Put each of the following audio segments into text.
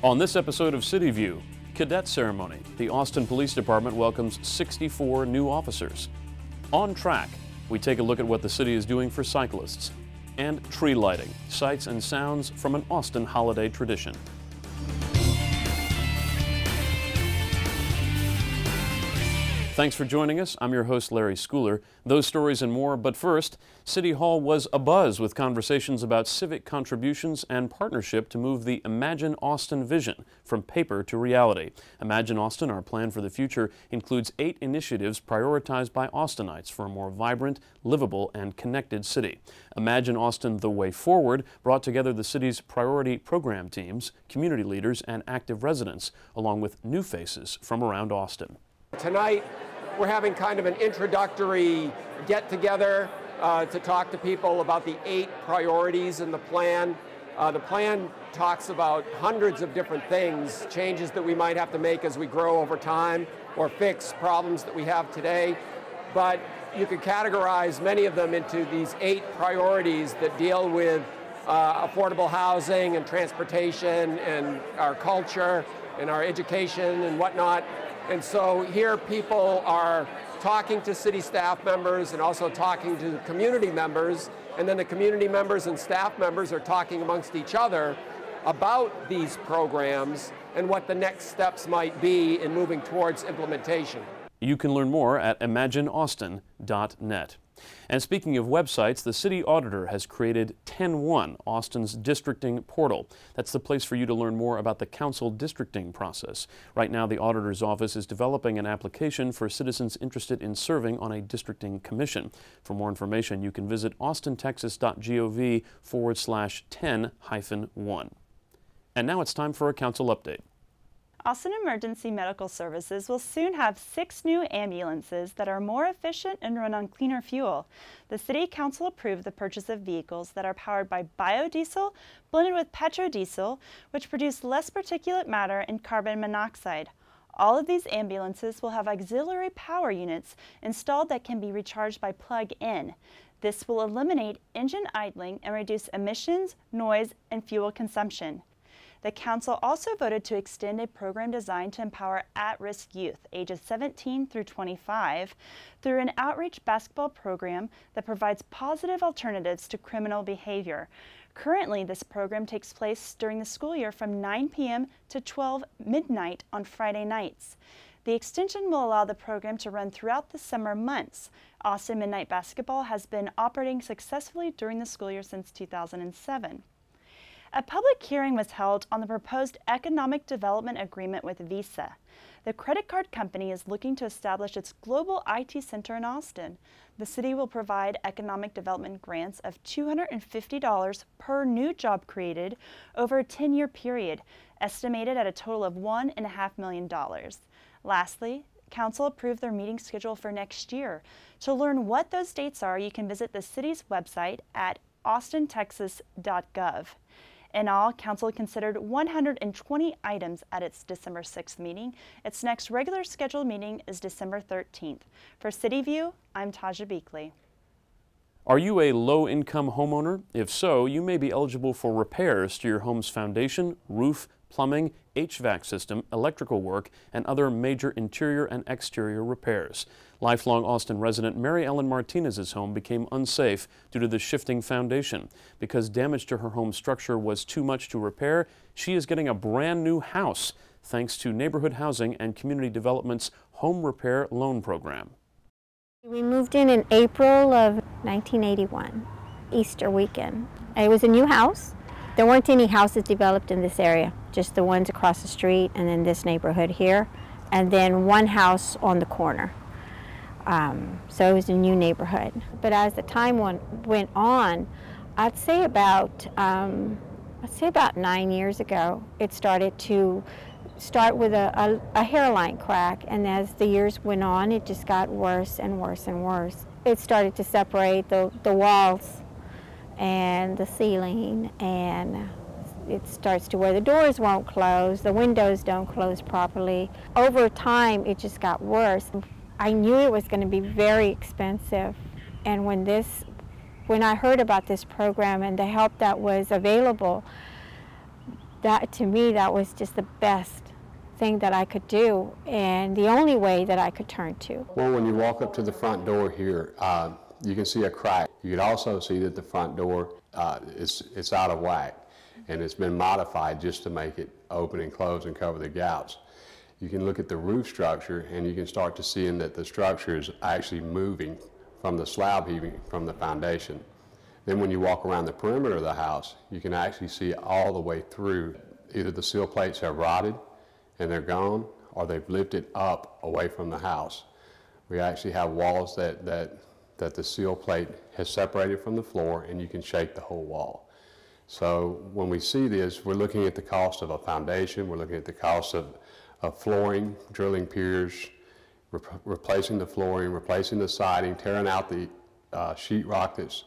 On this episode of CityView, Cadet Ceremony, the Austin Police Department welcomes 64 new officers. On Track, we take a look at what the city is doing for cyclists. And tree lighting, sights and sounds from an Austin holiday tradition. Thanks for joining us. I'm your host, Larry Schooler. Those stories and more, but first, City Hall was abuzz with conversations about civic contributions and partnership to move the Imagine Austin vision from paper to reality. Imagine Austin, our plan for the future, includes 8 initiatives prioritized by Austinites for a more vibrant, livable, and connected city. Imagine Austin, the Way Forward, brought together the city's priority program teams, community leaders, and active residents, along with new faces from around Austin. Tonight, we're having kind of an introductory get-together to talk to people about the 8 priorities in the plan. The plan talks about hundreds of different things, changes that we might have to make as we grow over time or fix problems that we have today. But you could categorize many of them into these 8 priorities that deal with affordable housing and transportation and our culture and our education and whatnot. And so here people are talking to city staff members and also talking to community members, and then the community members and staff members are talking amongst each other about these programs and what the next steps might be in moving towards implementation. You can learn more at imagineaustin.net. And speaking of websites, the city auditor has created 10-1, Austin's districting portal. That's the place for you to learn more about the council districting process. Right now, the auditor's office is developing an application for citizens interested in serving on a districting commission. For more information, you can visit austintexas.gov/10-1. And now it's time for a council update. Austin Emergency Medical Services will soon have 6 new ambulances that are more efficient and run on cleaner fuel. The City Council approved the purchase of vehicles that are powered by biodiesel blended with petrodiesel, which produce less particulate matter and carbon monoxide. All of these ambulances will have auxiliary power units installed that can be recharged by plug-in. This will eliminate engine idling and reduce emissions, noise, and fuel consumption. The Council also voted to extend a program designed to empower at-risk youth, ages 17 through 25, through an outreach basketball program that provides positive alternatives to criminal behavior. Currently, this program takes place during the school year from 9 p.m. to 12 midnight on Friday nights. The extension will allow the program to run throughout the summer months. Austin Midnight Basketball has been operating successfully during the school year since 2007. A public hearing was held on the proposed economic development agreement with Visa. The credit card company is looking to establish its global IT center in Austin. The city will provide economic development grants of $250 per new job created over a 10-year period, estimated at a total of $1.5 million. Lastly, Council approved their meeting schedule for next year. To learn what those dates are, you can visit the city's website at austintexas.gov. In all, Council considered 120 items at its December 6th meeting. Its next regular scheduled meeting is December 13th. For CityView, I'm Taja Beakley. Are you a low-income homeowner? If so, you may be eligible for repairs to your home's foundation, roof, plumbing, HVAC system, electrical work, and other major interior and exterior repairs. Lifelong Austin resident Mary Ellen Martinez's home became unsafe due to the shifting foundation. Because damage to her home structure was too much to repair, she is getting a brand new house thanks to Neighborhood Housing and Community Development's Home Repair Loan Program. We moved in April of 1981, Easter weekend. It was a new house. There weren't any houses developed in this area, just the ones across the street and then this neighborhood here, and then one house on the corner. So it was a new neighborhood. But as the time went on, I'd say about 9 years ago, it started with a hairline crack, and as the years went on, it just got worse and worse and worse. It started to separate the walls and the ceiling, and it starts to where the doors won't close, the windows don't close properly. Over time, it just got worse. I knew it was going to be very expensive, and when I heard about this program and the help that was available, that, to me, that was just the best thing that I could do, and the only way that I could turn to. Well, when you walk up to the front door here, you can see a crack. You can also see that the front door it's out of whack, and it's been modified just to make it open and close and cover the gaps. You can look at the roof structure, and you can start to see that the structure is actually moving from the slab heaving from the foundation. Then when you walk around the perimeter of the house, you can actually see all the way through. Either the sill plates have rotted and they're gone, or they've lifted up away from the house. We actually have walls that the sill plate has separated from the floor, and you can shake the whole wall. So when we see this, we're looking at the cost of a foundation, we're looking at the cost of flooring, drilling piers, replacing the flooring, replacing the siding, tearing out the sheetrock and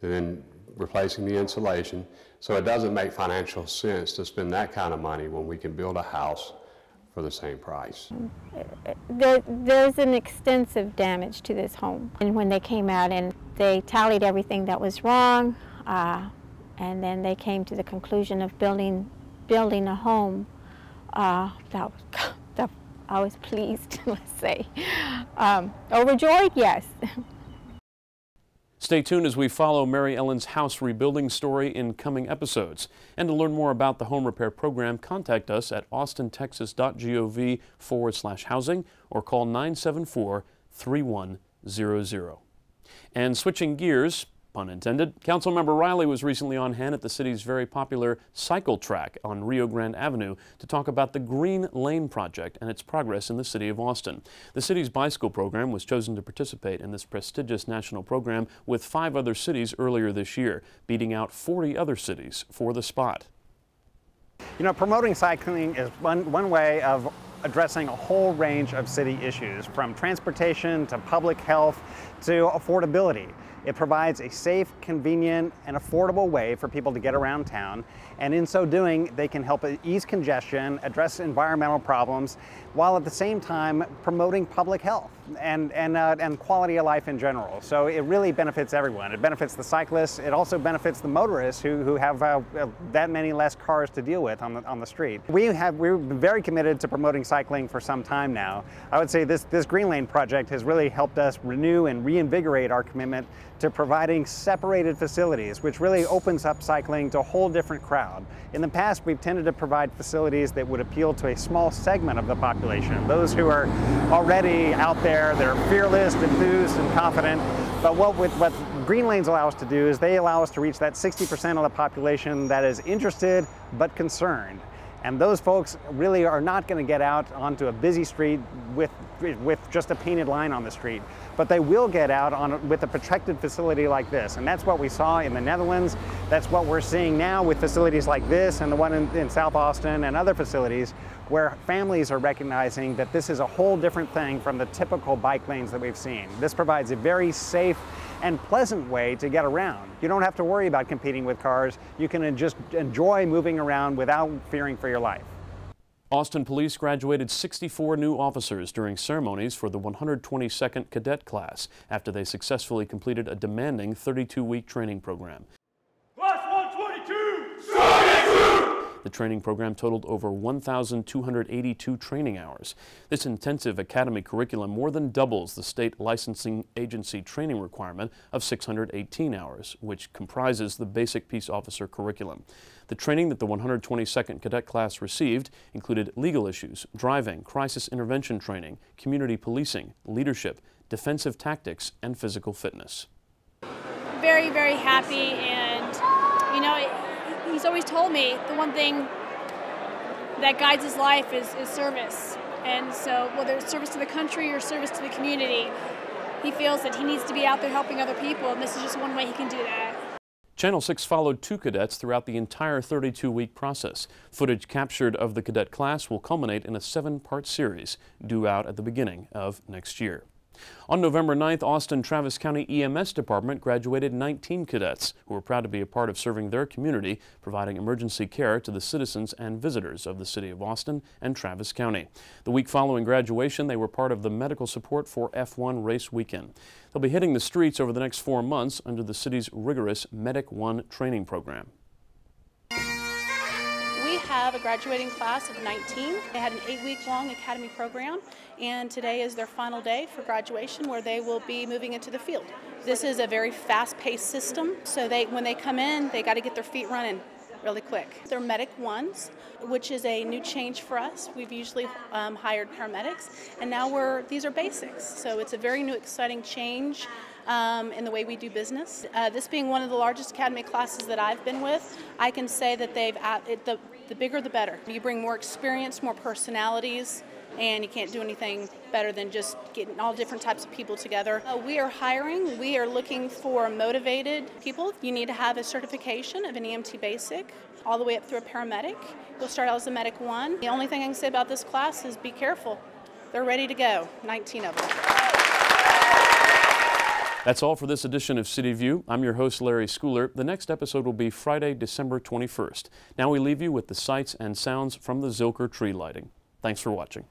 then replacing the insulation. So it doesn't make financial sense to spend that kind of money when we can build a house for the same price. There's an extensive damage to this home. And when they came out and they tallied everything that was wrong, and then they came to the conclusion of building a home, I was pleased, let's say. Overjoyed, yes. Stay tuned as we follow Mary Ellen's house rebuilding story in coming episodes. And to learn more about the home repair program, contact us at austintexas.gov/housing or call 974-3100. And switching gears, pun intended, Councilmember Riley was recently on hand at the city's very popular cycle track on Rio Grande Avenue to talk about the Green Lane project and its progress in the city of Austin. The city's bicycle program was chosen to participate in this prestigious national program with 5 other cities earlier this year, beating out 40 other cities for the spot. You know, promoting cycling is one way of addressing a whole range of city issues, from transportation to public health to affordability. It provides a safe, convenient, and affordable way for people to get around town, and in so doing, they can help ease congestion, address environmental problems, while at the same time promoting public health and quality of life in general. So it really benefits everyone. It benefits the cyclists. It also benefits the motorists who have that many less cars to deal with on the street. We've been very committed to promoting cycling for some time now. I would say this Green Lane project has really helped us renew and reinvigorate our commitment to providing separated facilities, which really opens up cycling to a whole different crowd. In the past, we've tended to provide facilities that would appeal to a small segment of the population, those who are already out there, they're fearless, enthused, and confident. But what Green Lanes allow us to do is they allow us to reach that 60% of the population that is interested but concerned. And those folks really are not going to get out onto a busy street with just a painted line on the street, but they will get out with a protected facility like this. And that's what we saw in the Netherlands. That's what we're seeing now with facilities like this and the one in South Austin and other facilities, where families are recognizing that this is a whole different thing from the typical bike lanes that we've seen. This provides a very safe and pleasant way to get around. You don't have to worry about competing with cars. You can just enjoy moving around without fearing for your life. Austin Police graduated 64 new officers during ceremonies for the 122nd Cadet class after they successfully completed a demanding 32-week training program. Class 122, strong. The training program totaled over 1,282 training hours. This intensive academy curriculum more than doubles the state licensing agency training requirement of 618 hours, which comprises the basic peace officer curriculum. The training that the 122nd Cadet class received included legal issues, driving, crisis intervention training, community policing, leadership, defensive tactics, and physical fitness. Very, very happy, and you know, he's always told me the one thing that guides his life is service. And so whether it's service to the country or service to the community, he feels that he needs to be out there helping other people, and this is just one way he can do that. Channel 6 followed 2 cadets throughout the entire 32-week process. Footage captured of the cadet class will culminate in a 7-part series due out at the beginning of next year. On November 9th, Austin Travis County EMS Department graduated 19 cadets who were proud to be a part of serving their community, providing emergency care to the citizens and visitors of the city of Austin and Travis County. The week following graduation, they were part of the medical support for F1 race weekend. They'll be hitting the streets over the next 4 months under the city's rigorous Medic 1 training program. We have a graduating class of 19. They had an 8-week-long academy program, and today is their final day for graduation where they will be moving into the field. This is a very fast-paced system, so when they come in, they got to get their feet running really quick. They're Medic 1s, which is a new change for us. We've usually hired paramedics, and now these are basics. So it's a very new, exciting change in the way we do business. This being one of the largest academy classes that I've been with, I can say that the bigger the better. You bring more experience, more personalities, and you can't do anything better than just getting all different types of people together. We are hiring. We are looking for motivated people. You need to have a certification of an EMT basic all the way up through a paramedic. You'll start out as a Medic 1. The only thing I can say about this class is be careful. They're ready to go, 19 of them. That's all for this edition of CityView. I'm your host, Larry Schooler. The next episode will be Friday, December 21st. Now we leave you with the sights and sounds from the Zilker tree lighting. Thanks for watching.